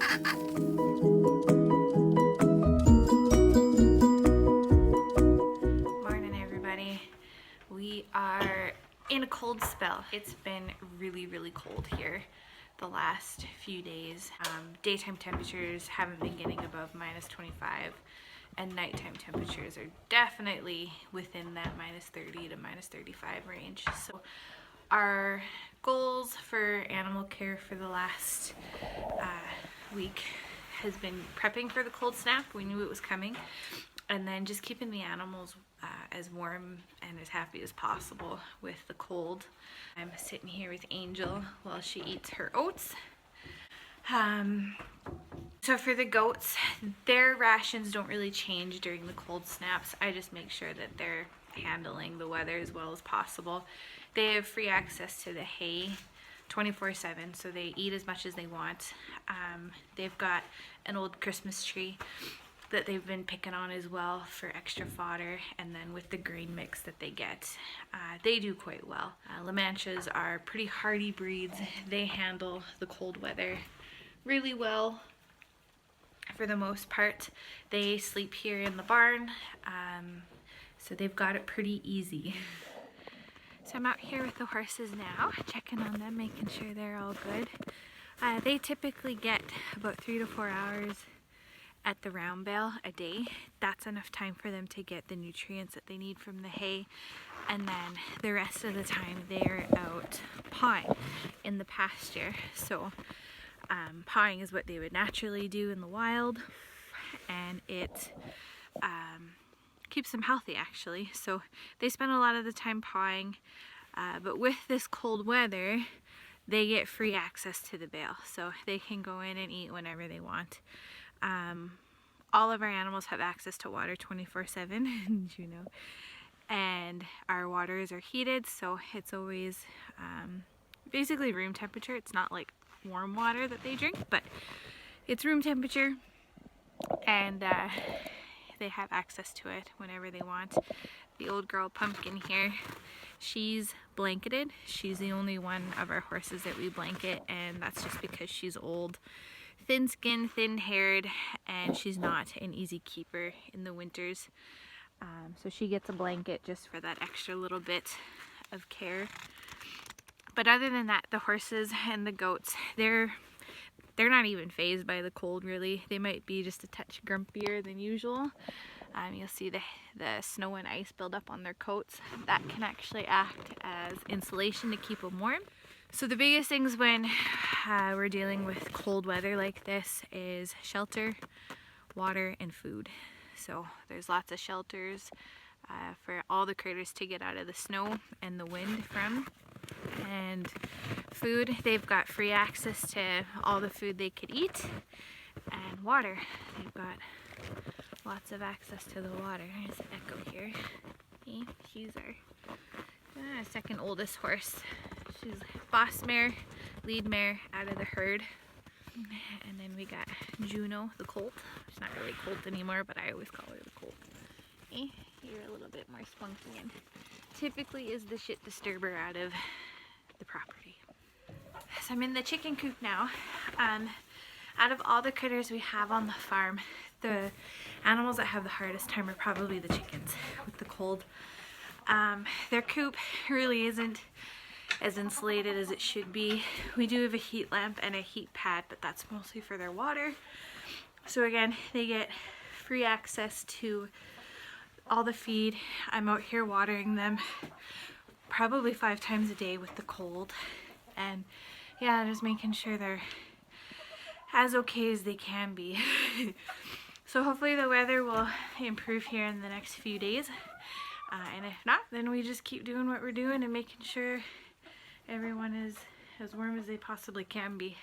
Morning everybody. We are in a cold spell. It's been really cold here the last few days. Daytime temperatures haven't been getting above -25 and nighttime temperatures are definitely within that -30 to -35 range. So our goals for animal care for the last week has been prepping for the cold snap. We knew it was coming, and then just keeping the animals as warm and as happy as possible with the cold. I'm sitting here with Angel while she eats her oats. So for the goats, their rations don't really change during the cold snaps. I just make sure that they're handling the weather as well as possible. They have free access to the hay 24/7, so they eat as much as they want. They've got an old Christmas tree that they've been picking on as well for extra fodder, and then with the grain mix that they get, they do quite well. La Manchas are pretty hardy breeds. They handle the cold weather really well for the most part. They sleep here in the barn, so they've got it pretty easy. So I'm out here with the horses now, checking on them, making sure they're all good. They typically get about 3 to 4 hours at the round bale a day. That's enough time for them to get the nutrients that they need from the hay, and then the rest of the time they're out pawing in the pasture. So pawing is what they would naturally do in the wild, and it keeps them healthy actually. So they spend a lot of the time pawing, but with this cold weather they get free access to the bale, so they can go in and eat whenever they want. All of our animals have access to water 24/7, you know, and our waters are heated, so it's always basically room temperature. It's not like warm water that they drink, but it's room temperature, and they have access to it whenever they want. The old girl Pumpkin here, she's blanketed. She's the only one of our horses that we blanket, and that's just because she's old, thin-skinned, thin-haired, and she's not an easy keeper in the winters. So she gets a blanket just for that extra little bit of care. But other than that, the horses and the goats, they're not even fazed by the cold really. They might be just a touch grumpier than usual. You'll see the snow and ice build up on their coats. That can actually act as insulation to keep them warm. So the biggest things when we're dealing with cold weather like this is shelter, water, and food. So there's lots of shelters for all the critters to get out of the snow and the wind from. And food, they've got free access to all the food they could eat. And water, they've got lots of access to the water. There's Echo here. Okay, she's our second oldest horse. She's boss mare, lead mare out of the herd. And then we got Juno, the colt. She's not really colt anymore, but I always call her the colt. Okay, you're a little bit more spunky and typically is the shit disturber out of the property. So I'm in the chicken coop now. Out of all the critters we have on the farm, the animals that have the hardest time are probably the chickens with the cold. Their coop really isn't as insulated as it should be. We do have a heat lamp and a heat pad, but that's mostly for their water. So again, they get free access to all the feed. I'm out here watering them probably 5 times a day with the cold, and yeah, just making sure they're as okay as they can be. So hopefully the weather will improve here in the next few days, and if not, then we just keep doing what we're doing and making sure everyone is as warm as they possibly can be.